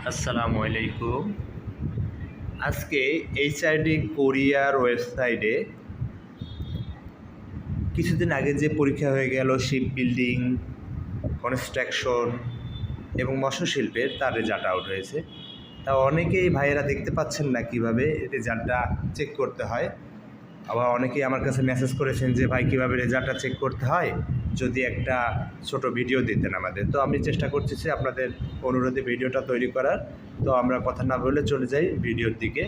আসসালামু আলাইকুম। আজকে এইচআরডি কোরিয়ার ওয়েবসাইটে কিছুদিন আগে যে পরীক্ষা হয়ে গেল শিপ বিল্ডিং, কনস্ট্রাকশন এবং মৎস্য শিল্পের তার রেজাল্ট আউট হয়েছে। তা অনেকেই ভাইয়েরা দেখতে পাচ্ছেন না কীভাবে রেজাল্টটা চেক করতে হয়। আবার অনেকেই আমার কাছে মেসেজ করেছেন যে ভাই কীভাবে রেজাল্টটা চেক করতে হয়, যদি একটা ছোট ভিডিও দিতেন আমাদের। তো আমি চেষ্টা করতেছি আপনাদের অনুরোধে ভিডিওটা তৈরি করার। তো আমরা কথা না বলে চলে যাই ভিডিওর দিকে,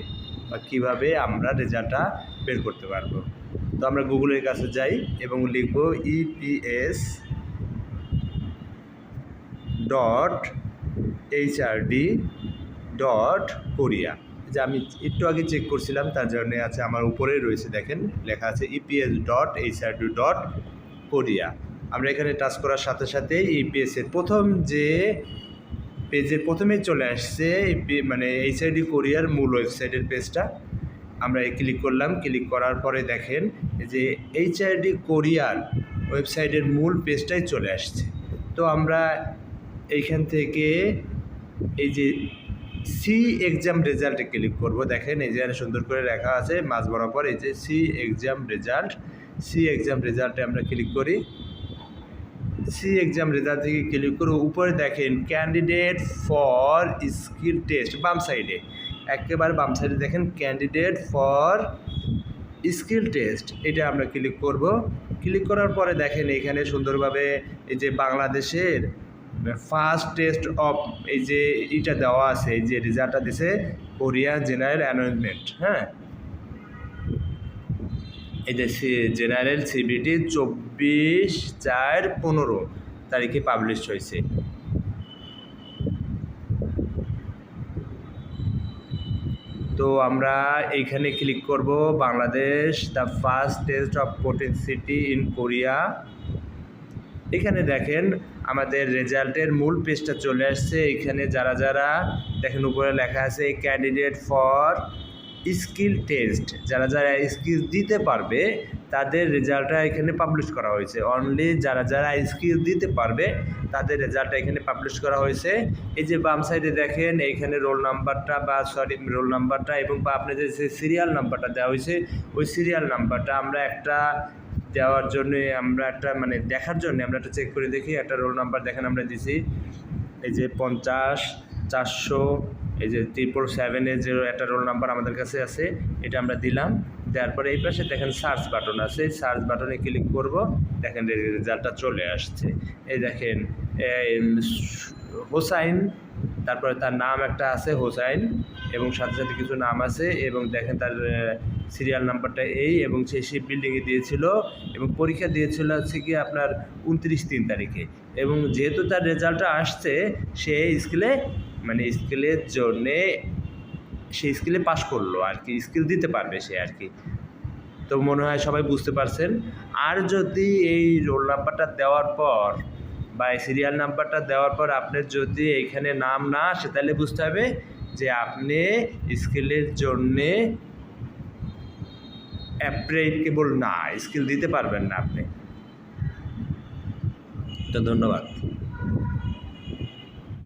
বা কীভাবে আমরা রেজাল্টটা বের করতে পারবো। তো আমরা গুগলের কাছে যাই এবং লিখব eps.hrd.korea। যে আমি একটু আগে চেক করছিলাম, তার জন্য আছে আমার উপরেই রয়েছে, দেখেন লেখা আছে eps.hrd.korea। আমরা এখানে টাচ করার সাথে সাথে ইপিএসের প্রথম যে পেজের প্রথমেই চলে আসছে মানে এইচআরডি কোরিয়ার মূল ওয়েবসাইটের পেজটা। আমরা ক্লিক করলাম, ক্লিক করার পরে দেখেন যে এইচআরডি কোরিয়ার ওয়েবসাইটের মূল পেজটাই চলে আসছে। তো আমরা এইখান থেকে এই যে সি এক্সাম রেজাল্টে ক্লিক করব। দেখেন এই যে সুন্দর করে লেখা আছে মাঝ বরাবর, এই যে সি এক্সাম রেজাল্টে আমরা ক্লিক করি। সি এক্সাম রেজাল্ট থেকে ক্লিক করে উপরে দেখেন ক্যান্ডিডেট ফর স্কিল টেস্ট, বাম সাইডে একেবারে বাম সাইডে দেখেন ক্যান্ডিডেট ফর স্কিল টেস্ট, এটা আমরা ক্লিক করব। ক্লিক করার পরে দেখেন এখানে সুন্দরভাবে এই যে বাংলাদেশের ফার্স্ট টেস্ট অফ এই যে এটা দেওয়া আছে, এই যে রেজাল্টটা দিছে কোরিয়া জেনারেল অ্যানাউন্সমেন্ট। হ্যাঁ, এই যে জেনারেল সিবিটি 24/4/15 তারিখে পাবলিশ হয়েছে। তো আমরা এইখানে ক্লিক করব Bangladesh the first test of potency in Korea. এখানে দেখেন আমাদের রেজাল্টের মূল পেজটা চলে আসছে। এখানে যারা যারা দেখেন উপরে লেখা আছে ক্যান্ডিডেট ফর স্কিল টেস্ট, যারা যারা স্কিল দিতে পারবে তাদের রেজাল্টটা এখানে পাবলিশ করা হয়েছে। অনলি যারা যারা স্কিল দিতে পারবে তাদের রেজাল্টটা এখানে পাবলিশ করা হয়েছে। এই যে বাম সাইডে দেখেন এইখানে রোল নাম্বারটা এবং বা আপনাদের যে সিরিয়াল নাম্বারটা দেওয়া হয়েছে, ওই সিরিয়াল নাম্বারটা আমরা একটা দেওয়ার জন্য আমরা একটা মানে দেখার জন্য আমরা একটা চেক করে দেখি। একটা রোল নাম্বার দেখেন আমরা দিছি, এই যে 50-400, এই যে 777-এর যে একটা রোল নাম্বার আমাদের কাছে আছে, এটা আমরা দিলাম। দেওয়ার পরে এই পাশে দেখেন সার্চ বাটন আছে, সার্চ বাটনে ক্লিক করব। দেখেন রেজাল্টটা চলে আসছে। এই দেখেন হোসাইন, তারপরে তার নাম একটা আছে হোসাইন এবং সাথে সাথে কিছু নাম আছে, এবং দেখেন তার সিরিয়াল নাম্বারটা এই, এবং সেই শিপ বিল্ডিংয়ে দিয়েছিল এবং পরীক্ষা দিয়েছিল হচ্ছে কি আপনার 29/3 তারিখে। এবং যেহেতু তার রেজাল্টটা আসছে, সে স্কিলের জন্যে সে স্কিলে পাশ করলো আর কি, স্কিল দিতে পারবে সে আর কি। তো মনে হয় সবাই বুঝতে পারছেন। আর যদি এই রোল নাম্বারটা দেওয়ার পর বা এই সিরিয়াল নাম্বারটা দেওয়ার পর আপনার যদি এইখানে নাম না আসে, তাহলে বুঝতে হবে যে আপনি স্কিলের জন্যে অ্যাপ্লিকেবল না, স্কিল দিতে পারবেন না আপনি। তো ধন্যবাদ।